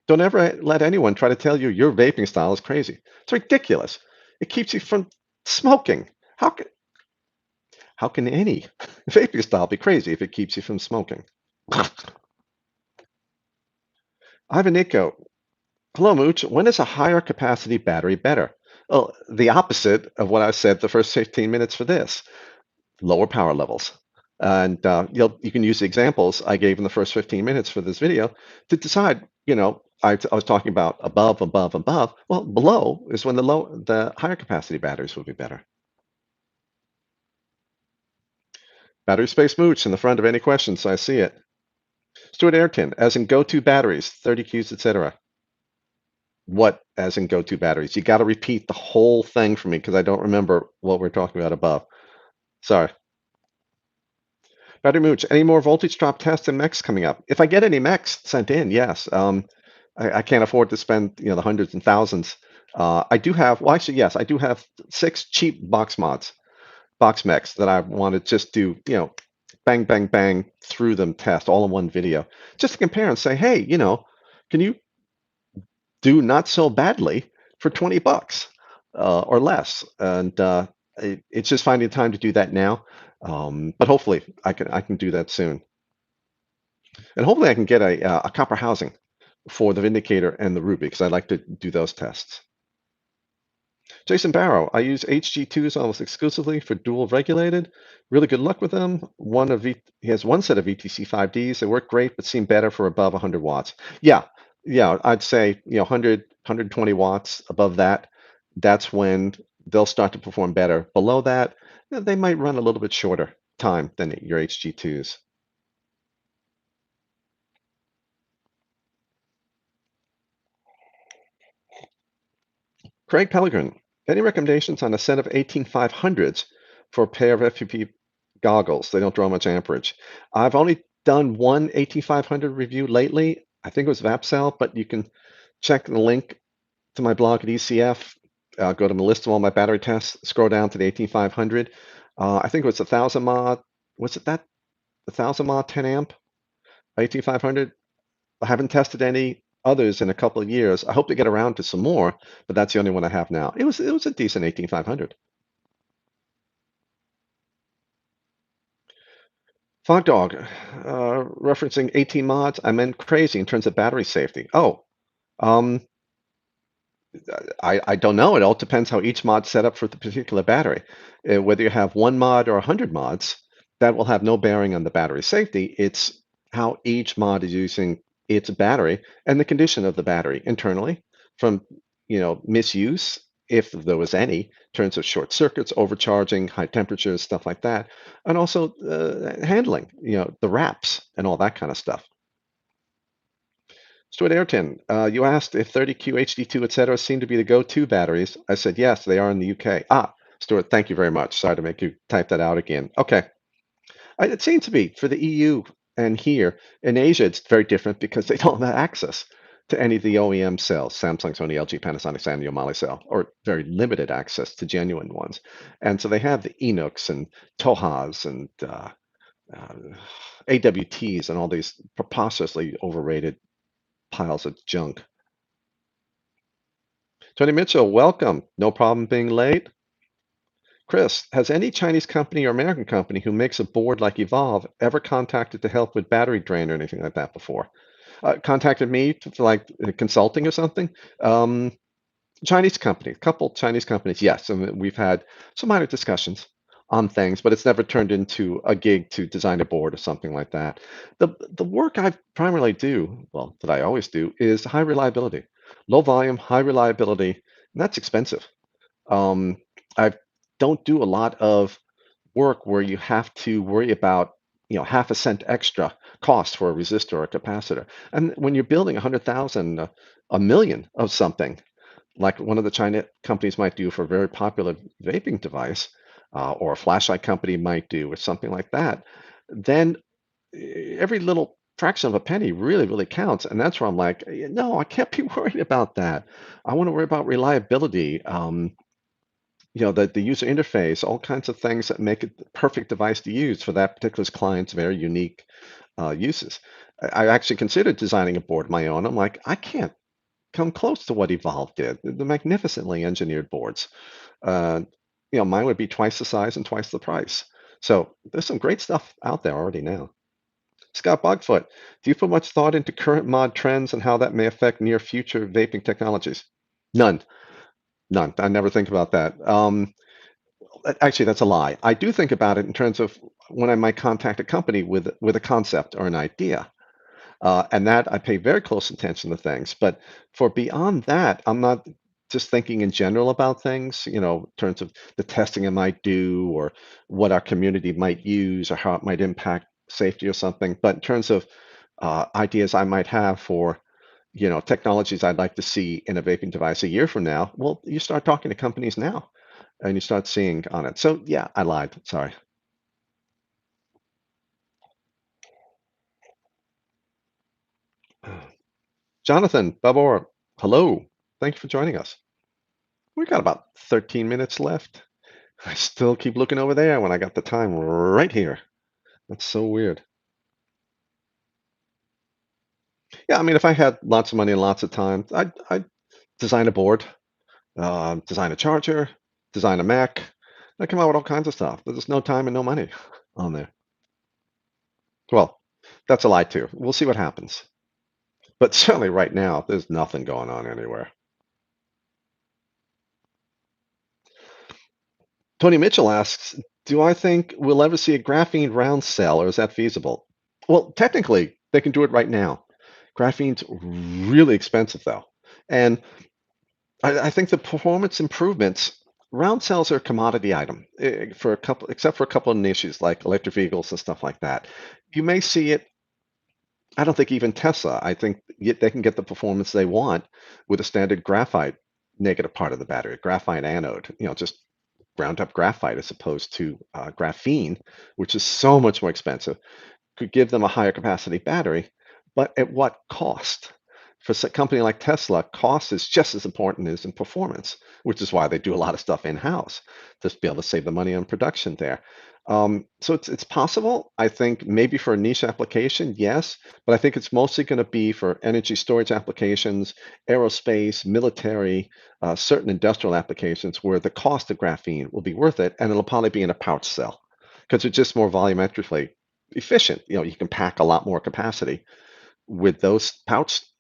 Speaker 1: Don't ever let anyone try to tell you your vaping style is crazy. It's ridiculous. It keeps you from smoking. How can any vaping style be crazy if it keeps you from smoking? Ivan Nico, hello, Mooch. When is a higher capacity battery better? Well, the opposite of what I said the first 15 minutes for this, lower power levels. And you can use the examples I gave in the first 15 minutes for this video to decide, I was talking about above, above, above. Well, below is when the higher capacity batteries would be better. Battery space Mooch in the front of any questions, so I see it. Stuart Ayrton, as in go-to batteries, 30 Qs, etc. What as in go-to batteries? You got to repeat the whole thing for me because I don't remember what we're talking about above. Sorry. Battery Mooch, any more voltage drop tests and mechs coming up? If I get any mechs sent in, yes. I can't afford to spend the hundreds and thousands. I do have, well, actually, yes, I do have 6 cheap box mechs that I want to just do, bang, bang, bang through them test all in one video, just to compare and say, hey, can you do not so badly for 20 bucks or less? And it's just finding time to do that now. But hopefully I can do that soon. And hopefully I can get a copper housing for the Vindicator and the Ruby because I'd like to do those tests. Jason Barrow, I use HG2s almost exclusively for dual regulated. Really good luck with them. He has one set of VTC 5Ds. They work great, but seem better for above 100 watts. Yeah, yeah, I'd say 100, 120 watts above that. That's when they'll start to perform better. Below that, they might run a little bit shorter time than your HG2s. Craig Pellegrin, any recommendations on a set of 18500s for a pair of FPP goggles? They don't draw much amperage. I've only done one 18500 review lately. I think it was VapCell, but you can check the link to my blog at ECF. Go to the list of all my battery tests, scroll down to the 18500. I think it was 1000 mAh. Was it that? 1000 mAh 10 amp 18500? I haven't tested any others in a couple of years. I hope to get around to some more, but that's the only one I have now. It was a decent 18500. Fog Dog, referencing 18 mods, I meant crazy in terms of battery safety. Oh, um, I don't know. It all depends how each mod's set up for the particular battery. Whether you have one mod or 100 mods, that will have no bearing on the battery safety. It's how each mod is using its battery and the condition of the battery internally from, misuse, if there was any, in terms of short circuits, overcharging, high temperatures, stuff like that, and also handling, the wraps and all that kind of stuff. Stuart Ayrton, you asked if 30Q, HD2, etc. seem to be the go-to batteries. I said yes, they are in the UK. Stuart, thank you very much. Sorry to make you type that out again. Okay. It seems to be for the EU and here. In Asia, it's very different because they don't have access to any of the OEM cells, Samsung, Sony, LG, Panasonic, Sanyo, Mali cell, or very limited access to genuine ones. And so they have the Enooks and Tohas and uh, AWTs and all these preposterously overrated piles of junk. Tony Mitchell, welcome. No problem being late. Chris, has any Chinese company or American company who makes a board like Evolve ever contacted to help with battery drain or anything like that before? Contacted me for like consulting or something? Um, Chinese company, a couple Chinese companies, yes. And we've had some minor discussions on things, but it's never turned into a gig to design a board or something like that. The work I primarily do, well, that I always do, is high reliability, low volume, high reliability, and that's expensive. Um, I don't do a lot of work where you have to worry about half a cent extra cost for a resistor or a capacitor. And when you're building 100,000, a million of something, like one of the China companies might do for a very popular vaping device, or a flashlight company might do, or something like that, then every little fraction of a penny really, really counts. And that's where I'm like, no, I can't be worried about that. I want to worry about reliability. The user interface, all kinds of things that make it the perfect device to use for that particular client's very unique uses. I actually considered designing a board of my own. I'm like, I can't come close to what Evolve did. The magnificently engineered boards. Uh, Mine would be twice the size and twice the price. So there's some great stuff out there already now. Scott Bogfoot, do you put much thought into current mod trends and how that may affect near future vaping technologies? None, none. I never think about that. Actually, that's a lie. I do think about it in terms of when I might contact a company with a concept or an idea. And that I pay very close attention to things. But for beyond that, I'm not just thinking in general about things, in terms of the testing I might do or what our community might use or how it might impact safety or something. But in terms of ideas I might have for, technologies I'd like to see in a vaping device a year from now, well, you start talking to companies now and you start seeing on it. So yeah, I lied. Sorry. Jonathan, Vapour, hello. Thank you for joining us. We got about 13 minutes left. I still keep looking over there when I got the time right here. That's so weird. Yeah, I mean, if I had lots of money and lots of time, I'd design a board, design a charger, design a Mac. I come out with all kinds of stuff. But there's no time and no money on there. Well, that's a lie too. We'll see what happens. But certainly right now, there's nothing going on anywhere. Tony Mitchell asks, do I think we'll ever see a graphene round cell, or is that feasible? Well, technically, they can do it right now. Graphene's really expensive, though. And I think the performance improvements, round cells are a commodity item for a couple, except for a couple of niches like electric vehicles and stuff like that. You may see it. I don't think even Tesla. I think they can get the performance they want with a standard graphite negative part of the battery, graphite anode. Just ground up graphite as opposed to graphene, which is so much more expensive, could give them a higher capacity battery, but at what cost? For a company like Tesla, cost is just as important as in performance, which is why they do a lot of stuff in-house to be able to save the money on production there. So it's possible. I think maybe for a niche application, yes, but I think it's mostly going to be for energy storage applications, aerospace, military, certain industrial applications where the cost of graphene will be worth it, and it'll probably be in a pouch cell because it's just more volumetrically efficient. You can pack a lot more capacity with those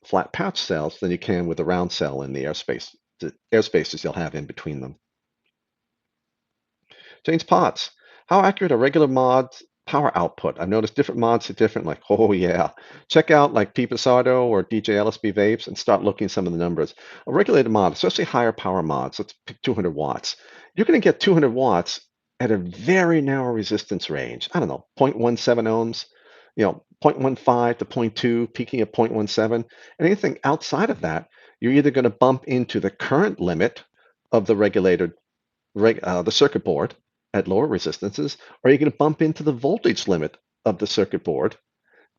Speaker 1: flat pouch cells than you can with a round cell in the air spaces you'll have in between them. James Potts, how accurate are regular mods power output? I've noticed different mods are different. Like, oh yeah, check out like Pipasardo or DJ LSB vapes and start looking at some of the numbers. A regulated mod, especially higher power mods, let's pick 200 watts. You're going to get 200 watts at a very narrow resistance range. I don't know, 0.17 ohms, 0.15 to zero point 0.2, peaking at 0.17. And anything outside of that, you're either going to bump into the current limit of the regulated the circuit board at lower resistances, or you're going to bump into the voltage limit of the circuit board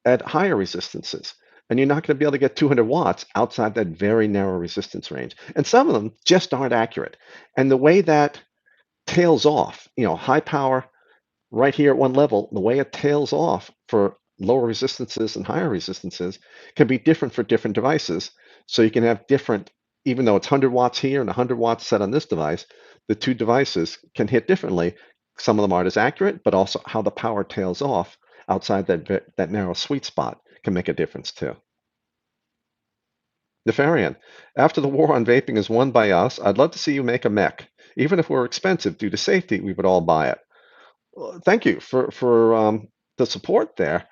Speaker 1: at higher resistances. And you're not going to be able to get 200 watts outside that very narrow resistance range. And some of them just aren't accurate. And the way that tails off, high power right here at one level, the way it tails off for lower resistances and higher resistances can be different for different devices. So you can have different, even though it's 100 watts here and 100 watts set on this device, the two devices can hit differently. Some of them aren't as accurate, but also how the power tails off outside that narrow sweet spot can make a difference too. Nefarian, after the war on vaping is won by us, I'd love to see you make a mech. Even if we're expensive due to safety, we would all buy it. Well, thank you for the support there.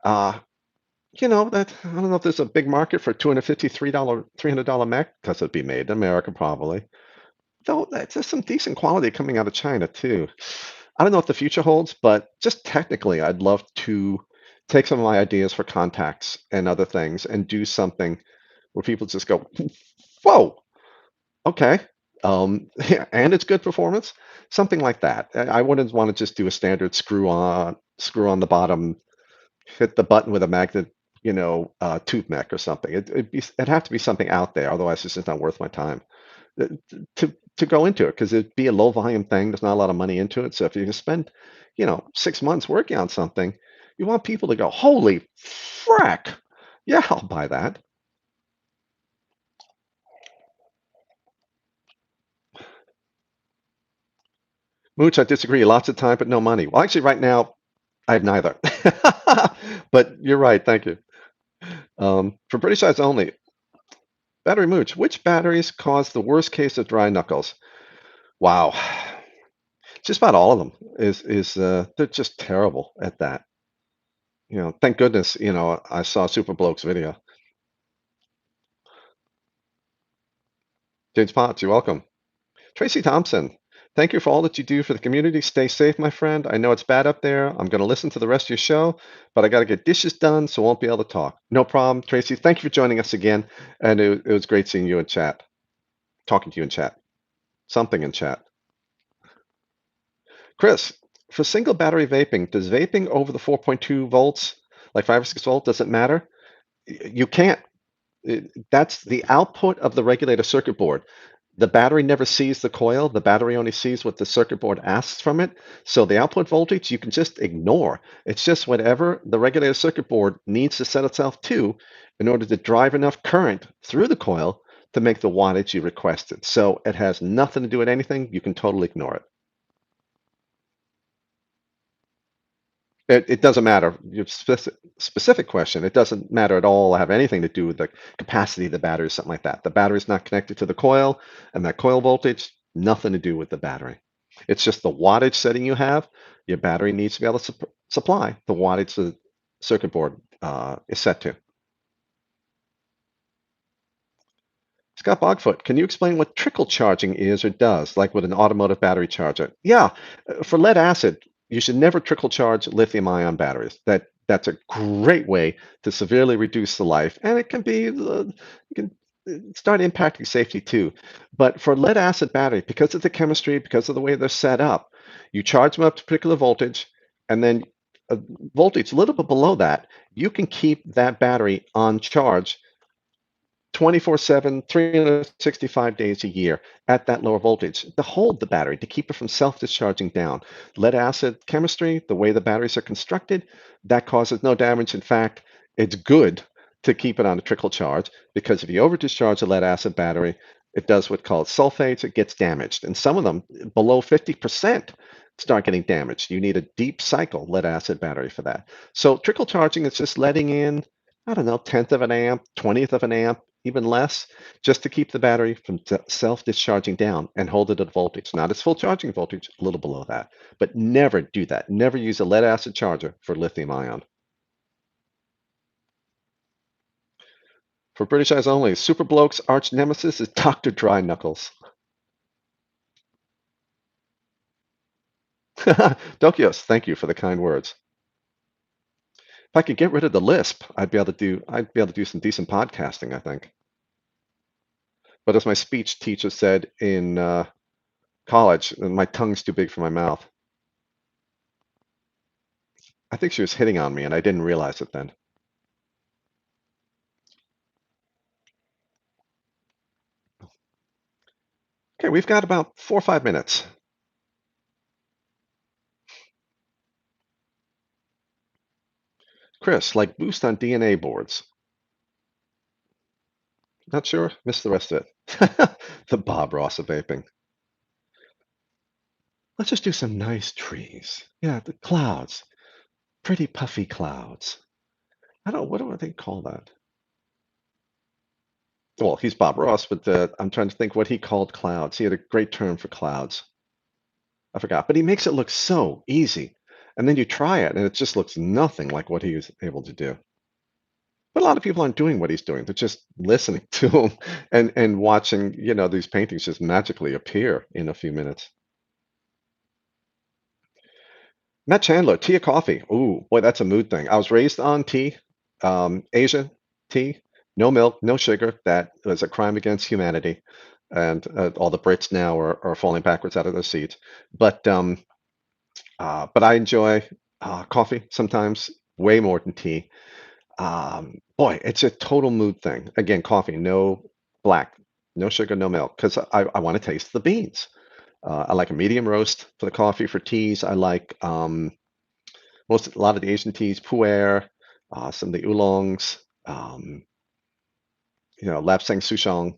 Speaker 1: Uh, that I don't know if there's a big market for $253, Mac because it'd be made in America probably. Though there's some decent quality coming out of China too. I don't know what the future holds, but just technically, I'd love to take some of my ideas for contacts and other things and do something where people just go, "Whoa, okay," yeah, and it's good performance. something like that. I wouldn't want to just do a standard screw on the bottom, hit the button with a magnet, tooth neck or something. It'd have to be something out there. Otherwise, it's just not worth my time uh, to go into it because it'd be a low volume thing. There's not a lot of money into it. So if you spend, 6 months working on something, you want people to go, "Holy frack! Yeah, I'll buy that." Mooch, I disagree. Lots of time, but no money. Well, actually, right now, I have neither. But you're right. Thank you. For British eyes only, battery Mooch. Which batteries cause the worst case of dry knuckles? Wow, just about all of them is they're just terrible at that. Thank goodness, I saw Super Bloke's video. James Potts, you're welcome. Tracy Thompson, thank you for all that you do for the community. Stay safe, my friend. I know it's bad up there. I'm going to listen to the rest of your show, but I got to get dishes done, so I won't be able to talk. No problem, Tracy. Thank you for joining us again, and it was great seeing you in chat, talking to you in chat, something in chat. Chris, for single battery vaping, does vaping over the 4.2 volts, like 5 or 6 volt, does it matter? You can't. That's the output of the regulator circuit board. The battery never sees the coil. The battery only sees what the circuit board asks from it. So the output voltage you can just ignore. It's just whatever the regulator circuit board needs to set itself to in order to drive enough current through the coil to make the wattage you requested. So it has nothing to do with anything. You can totally ignore it. It doesn't matter. Your specific question, it doesn't matter at all have anything to do with the capacity of the battery or something like that. The battery's not connected to the coil, and that coil voltage, nothing to do with the battery. It's just the wattage setting you have. Your battery needs to be able to supply the wattage the circuit board is set to. Scott Bogfoot, can you explain what trickle charging is or does, like with an automotive battery charger? Yeah, for lead acid, you should never trickle charge lithium-ion batteries. That's a great way to severely reduce the life, and it can be you can start impacting safety too. But for lead acid battery, because of the chemistry, because of the way they're set up, you charge them up to a particular voltage, and then a voltage a little bit below that, you can keep that battery on charge 24/7, 365 days a year at that lower voltage to hold the battery, to keep it from self-discharging down. Lead acid chemistry, the way the batteries are constructed, that causes no damage. In fact, it's good to keep it on a trickle charge because if you over-discharge a lead acid battery, it does what's called sulfates, it gets damaged. And some of them, below 50%, start getting damaged. You need a deep cycle lead acid battery for that. So trickle charging is just letting in, I don't know, 10th of an amp, 20th of an amp, even less, just to keep the battery from self-discharging down and hold it at voltage, not its full charging voltage, a little below that. But never do that. Never use a lead acid charger for lithium ion. For British eyes only, Super Bloke's arch nemesis is Dr. Dry Knuckles. Dokios, thank you for the kind words. If I could get rid of the lisp, I'd be able to do some decent podcasting, I think. But as my speech teacher said in college, my tongue's too big for my mouth. I think she was hitting on me, and I didn't realize it then. Okay, we've got about 4 or 5 minutes. Chris, like boost on DNA boards. Not sure. Missed the rest of it. The Bob Ross of vaping. Let's just do some nice trees. Yeah, the clouds. Pretty puffy clouds. I don't. What do they call that? Well, he's Bob Ross, but I'm trying to think what he called clouds. He had a great term for clouds. I forgot, but he makes it look so easy. And then you try it, and it just looks nothing like what he was able to do. But a lot of people aren't doing what he's doing. They're just listening to him and watching, these paintings just magically appear in a few minutes. Matt Chandler, tea or coffee? Ooh, boy, that's a mood thing. I was raised on tea, Asian tea, no milk, no sugar. That was a crime against humanity, and all the Brits now are falling backwards out of their seats. But I enjoy coffee sometimes way more than tea. Boy, it's a total mood thing. Again, coffee, no black, no sugar, no milk, because I want to taste the beans. I like a medium roast for the coffee. For teas, I like a lot of the Asian teas, pu'er, some of the oolongs, lapsang souchong,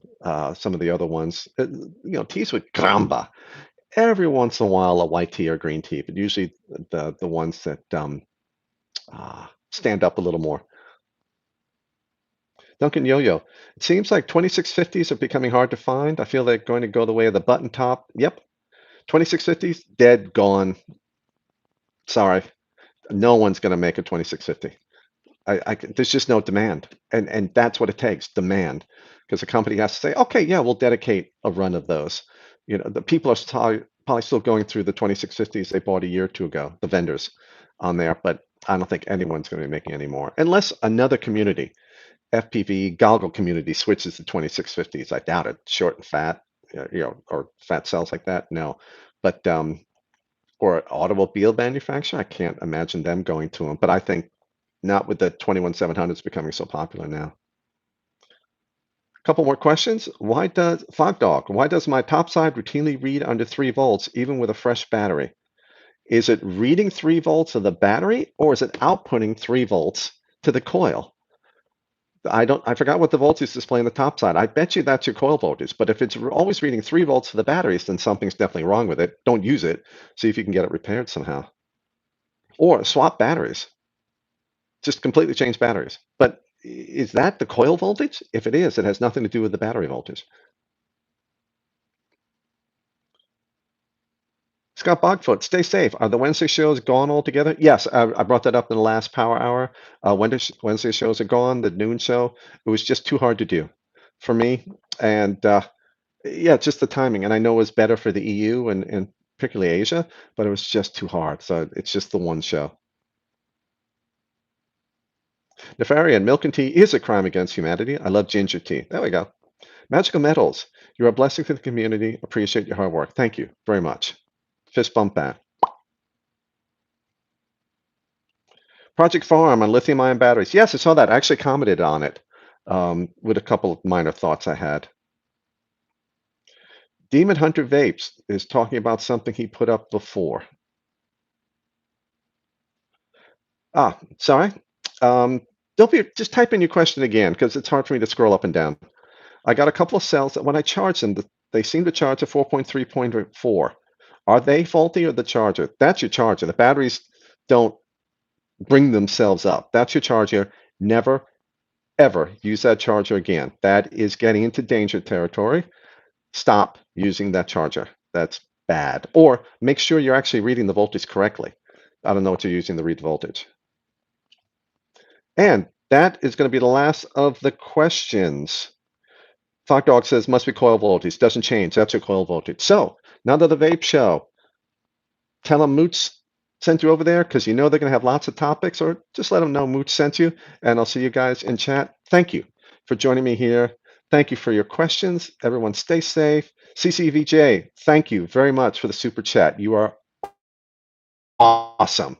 Speaker 1: some of the other ones. Teas with gramba. Every once in a while, a white tea or green tea, but usually the ones that stand up a little more. Duncan Yo-Yo. It seems like 2650s are becoming hard to find. I feel they're going to go the way of the button top. Yep. 2650s, dead, gone. Sorry. No one's going to make a 2650. There's just no demand. And that's what it takes, demand. Because the company has to say, okay, yeah, we'll dedicate a run of those. The people are probably still going through the 2650s they bought a year or two ago, the vendors on there, but I don't think anyone's going to be making any more unless another community FPV goggle community switches to 2650s. I doubt it. Short and fat, or fat cells like that. No, but or automobile manufacturer, I can't imagine them going to them. But I think not with the 21700s becoming so popular now. A couple more questions. Why does Fogdog? Why does my top side routinely read under 3 volts even with a fresh battery? Is it reading 3 volts of the battery, or is it outputting 3 volts to the coil? I forgot what the voltage display on the top side. I bet you that's your coil voltage. But if it's always reading 3 volts for the batteries, then something's definitely wrong with it. Don't use it. See if you can get it repaired somehow. Or swap batteries. Just completely change batteries. But is that the coil voltage? If it is, it has nothing to do with the battery voltage. Scott Bogfoot, stay safe. Are the Wednesday shows gone altogether? Yes, I brought that up in the last Power Hour. Wednesday shows are gone. The noon show, it was just too hard to do for me. And yeah, just the timing. And I know it was better for the EU and particularly Asia, but it was just too hard. So it's just the one show. Nefarian, milk and tea is a crime against humanity. I love ginger tea. There we go. Magical Metals, you're a blessing to the community. Appreciate your hard work. Thank you very much. Fist bump back. Project Farm on lithium-ion batteries. Yes, I saw that. I actually commented on it with a couple of minor thoughts I had. Demon Hunter Vapes is talking about something he put up before. Sorry. Don't be just type in your question again because it's hard for me to scroll up and down. I got a couple of cells that when I charge them, they seem to charge at 4.3.4. Are they faulty or the charger? That's your charger. The batteries don't bring themselves up. That's your charger. Never, ever use that charger again. That is getting into danger territory. Stop using that charger. That's bad. Or make sure you're actually reading the voltage correctly. I don't know what you're using to read the voltage. And that is going to be the last of the questions. Dog says must be coil voltage. Doesn't change. That's your coil voltage. So now that the vape show, tell them Mooch sent you over there because you know they're going to have lots of topics, or just let them know Mooch sent you. And I'll see you guys in chat. Thank you for joining me here. Thank you for your questions. Everyone stay safe. CCVJ, thank you very much for the super chat. You are awesome.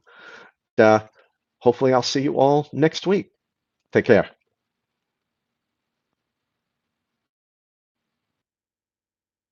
Speaker 1: Hopefully I'll see you all next week. Take care.